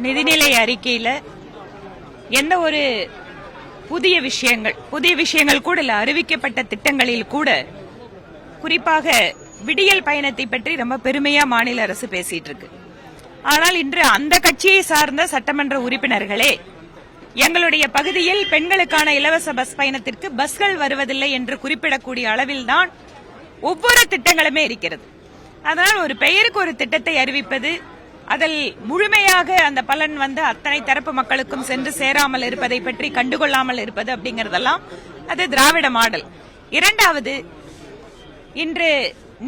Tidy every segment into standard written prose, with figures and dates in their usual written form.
நிதிநிலை அறிக்கையில எந்த ஒரு புதிய விஷயங்கள் கூட இல்ல. அறிவிக்கப்பட்ட திட்டங்களில் கூட குறிப்பாக விடியல் பயணத்தை பற்றி ரொம்ப பெருமையா மாநில அரசு பேசிட்டு இருக்கு. ஆனால் இன்று அந்த கட்சியை சார்ந்த சட்டமன்ற உறுப்பினர்களே எங்களுடைய பகுதியில் பெண்களுக்கான இலவச பஸ் பயணத்திற்கு பஸ்கள் வருவதில்லை என்று குறிப்பிடக்கூடிய அளவில் தான் ஒவ்வொரு திட்டங்களுமே இருக்கிறது. அதனால் ஒரு பெயருக்கு ஒரு திட்டத்தை அறிவிப்பது, அதில் முழுமையாக அந்த பலன் அத்தனை தரப்பு மக்களுக்கும் சென்று சேராமல் இருப்பதை பற்றி கண்டுகொள்ளாமல் இருப்பது அப்படிங்கறதெல்லாம் அது திராவிட மாடல். இரண்டாவது, இன்று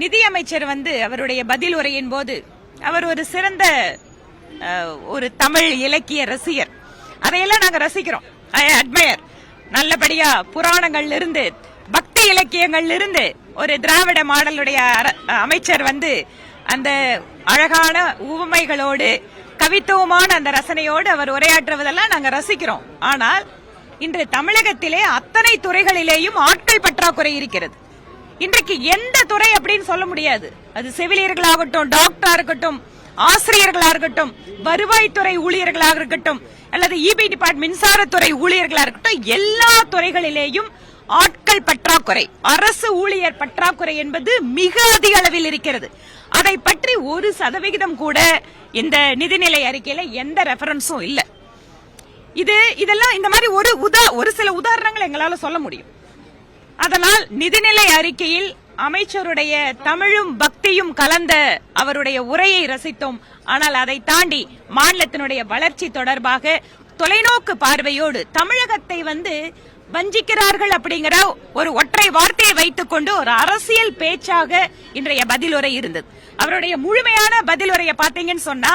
நிதியமைச்சர் அவருடைய பதில் உரையின் போது அவர் ஒரு சிறந்த ஒரு தமிழ் இலக்கிய ரசிகர். அதையெல்லாம் நாங்க ரசிக்கிறோம். ஐ அட்மயர். நல்லபடியா புராணங்கள்ல இருந்து பக்தி இலக்கியங்கள்ல இருந்து ஒரு திராவிட மாடலுடைய அமைச்சர் அந்த அழகான உவமைகளோடு கவித்துவமான அந்த ரசனையோடு அவர் உரையாற்றுவதெல்லாம் நாங்க ரசிக்கிறோம். ஆனால் இன்று தமிழகத்திலே அத்தனை துறைகளிலேயும் ஆட்கள் பற்றாக்குறை இருக்கிறது. இன்றைக்கு எந்த துறை அப்படின்னு சொல்ல முடியாது. அது செவிலியர்களாகட்டும், டாக்டரா இருக்கட்டும், ஆசிரியர்களா இருக்கட்டும், வருவாய்த்துறை ஊழியர்களாக இருக்கட்டும், அல்லது இபி டிபார்ட்மெண்ட் மின்சாரத்துறை ஊழியர்களா இருக்கட்டும், எல்லா துறைகளிலேயும் ஆட்கள் பற்றாக்குறை, அரசு ஊழியர் பற்றாக்குறை என்பது மிக அதிக அளவில் இருக்கிறது. அதை பற்றி 1% கூட இந்த நிதிநிலை அறிக்கையில எந்த ரெஃபரன்ஸும் இல்ல. இதெல்லாம் இந்த மாதிரி ஒரு சில உதாரணங்கள் எங்களால சொல்ல முடியும். அதனால் நிதிநிலை அறிக்கையில் அமைச்சருடைய தமிழும் பக்தியும் கலந்த அவருடைய உரையை ரசித்தோம். ஆனால் அதை தாண்டி மாநிலத்தினுடைய வளர்ச்சி தொடர்பாக தொலைநோக்கு பார்வையோடு தமிழகத்தை வஞ்சிக்கிறார்கள் அப்படிங்கிற ஒரு ஒற்றை வார்த்தையை வைத்துக் கொண்டு ஒரு அரசியல் பேச்சாக இன்றைய பதிலுரை இருந்தது. அவருடைய முழுமையான பதிலுரையை பார்த்தீங்கன்னு சொன்னா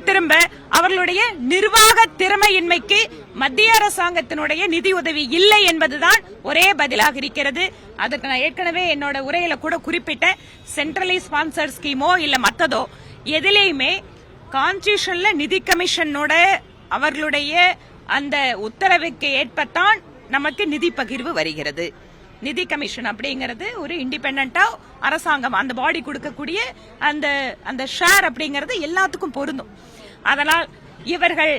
திரும்ப அவர்களுடைய நிர்வாக திறமையின்மைக்கு மத்திய அரசாங்கத்தினுடைய நிதி உதவி இல்லை என்பதுதான் ஒரே பதிலாக இருக்கிறது. அதுக்கு நான் ஏற்கனவே என்னோட உரையில கூட குறிப்பிட்ட சென்ட்ரலி ஸ்பான்சர்ட் ஸ்கீமோ இல்ல மத்ததோ எதிலேயுமே கான்ஸ்டிடியூஷன்ல நிதி கமிஷனோட அவர்களுடைய அந்த உத்தரவுக்கு ஏற்பத்தான் நமக்கு நிதி பகிர்வு வருகிறது. நிதி கமிஷன் அப்படிங்கிறது ஒரு இண்டிபெண்டா அரசாங்கம் அந்த பாடி கொடுக்கக்கூடிய அந்த ஷேர் அப்படிங்கிறது எல்லாத்துக்கும் பொருந்தும். அதனால் இவர்கள்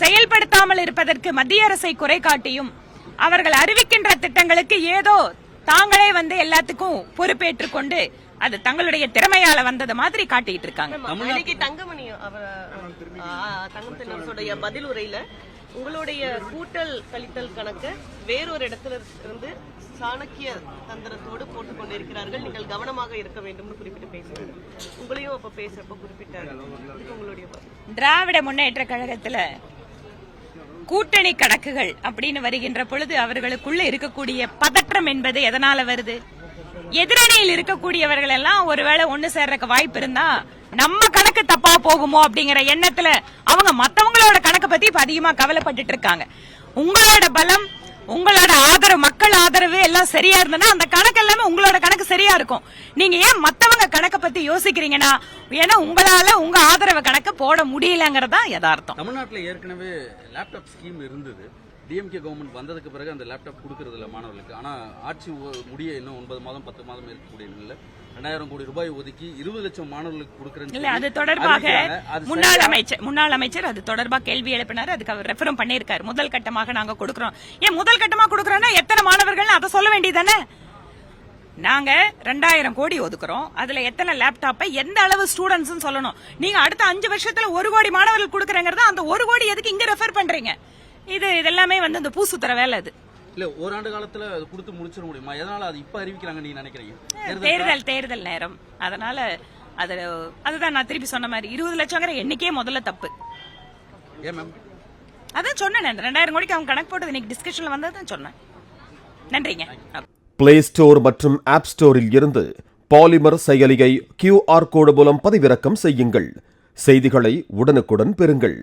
செயல்படுத்தாமல் இருப்பதற்கு மத்திய அரசை குறை காட்டியும் அவர்கள் அறிவிக்கின்ற திட்டங்களுக்கு ஏதோ தாங்களே எல்லாத்துக்கும் பொறுப்பேற்றுக் கொண்டு அது தங்களுடைய திறமையால வந்தது மாதிரி காட்டிட்டு இருக்காங்க. தங்கமணி பதில் உரையில உங்களுடைய கூட்டல் கழித்தல் கணக்க வேறொரு இடத்துல இருந்து சாணக்கிய தந்திரத்தோடு போட்டுக் கொண்டிருக்கிறார்கள், நீங்கள் கவனமாக இருக்க வேண்டும் குறிப்பிட்டு பேசுறாங்க. உங்களையும் அப்ப பேசுறப்ப குறிப்பிட்டார்கள். உங்களுடைய திராவிட முன்னேற்ற கழகத்துல கூட்டணி கணக்குகள் அப்படின்னு வருகின்ற பொழுது அவர்களுக்குள்ள இருக்கக்கூடிய பதற்றம் என்பது எதனால வருது? எதிரணியில் இருக்கக்கூடியவர்கள் எல்லாம் ஒருவேளை ஒண்ணு சேர்றதுக்கு வாய்ப்பு இருந்தா நம்ம கணக்கு தப்பா போகுமோ அப்படிங்கிற எண்ணத்துல அவங்க மத்தவங்களோட கணக்கு பத்தி இப்ப அதிகமா கவலைப்பட்டு இருக்காங்க. உங்களோட பலம், உங்களோட ஆதரவு, மக்கள் ஆதரவு எல்லாம் சரியா இருந்தனா அந்த கணக்கு எல்லாமே உங்களோட கணக்கு சரியா இருக்கும். நீங்க ஏன் மத்தவங்க கணக்க பத்தி யோசிக்கிறீங்கன்னா ஏன்னா உங்களால உங்க ஆதரவு கணக்கு போட முடியலங்கிறதா யதார்த்தம். தமிழ்நாட்டில் ஏற்கனவே லேப்டாப் ஸ்கீம் இருந்தது. டிஎம்கே கவர்மெண்ட் வந்ததுக்கு பிறகு அந்த லேப்டாப் கொடுக்கறது இல்ல மாணவர்களுக்கு. ஆனா ஆட்சி முடிய இன்னும் 9 மாதம் 10 மாதம் இருக்கக்கூடிய நிலையில 2000 கோடி ரூபாய் ஒதுக்கி 20 லட்சம் மாணவர்களுக்கு கொடுக்கறது. அது தொடர்பாக முன்னாள் அமைச்சர் அது தொடர்பாக கேள்வி எழுப்பினார். அதுக்கு அவர் ரெஃபரும் பண்ணியிருக்காரு. முதல் கட்டமாக நாங்க கொடுக்கிறோம். ஏன் முதல் கட்டமா கொடுக்கறோம்னா எத்தனை மாணவர்கள் அதை சொல்ல வேண்டியதானே? நாங்க 2000 கோடி ஒதுக்குறோம். அதுல எத்தனை லேப்டாப்பை எந்த அளவு ஸ்டூடெண்ட்ஸ் சொல்லணும். நீங்க அடுத்த 5 வருஷத்துல 1 கோடி மாணவர்கள் கொடுக்கறங்கிறத அந்த 1 கோடி எதுக்கு இங்க ரெஃபர் பண்றீங்க? இதெல்லாமே இந்த பூசுத்தர வேலை. அது இல்ல ஓராண்டு காலத்துல அது கொடுத்து முடிச்சிட முடியுமா? எதனால அது இப்ப அறிவிக்கிறாங்க நீங்க நினைக்கிறீங்க? தேர்தல் நேரம். அதனால அதுதான் நான் திருப்பி சொன்ன மாதிரி 20 லட்சங்கிற எண்ணிக்கையே முதல்ல தப்பு. ஏன் மேம்? அதான் சொன்னேன். 2000 கோடிக்கு அவங்க கணக்கு போட்டது இன்னைக்கு டிஸ்கஷன்ல வந்ததுதான் சொன்னேன். நன்றிங்க. பிளே ஸ்டோர் மற்றும் ஆப் ஸ்டோரில் இருந்து பாலிமர் செயலியை QR கோடு மூலம் பதிவிறக்கம் செய்யுங்கள். செய்திகளை உடனுக்குடன் பெறுங்கள்.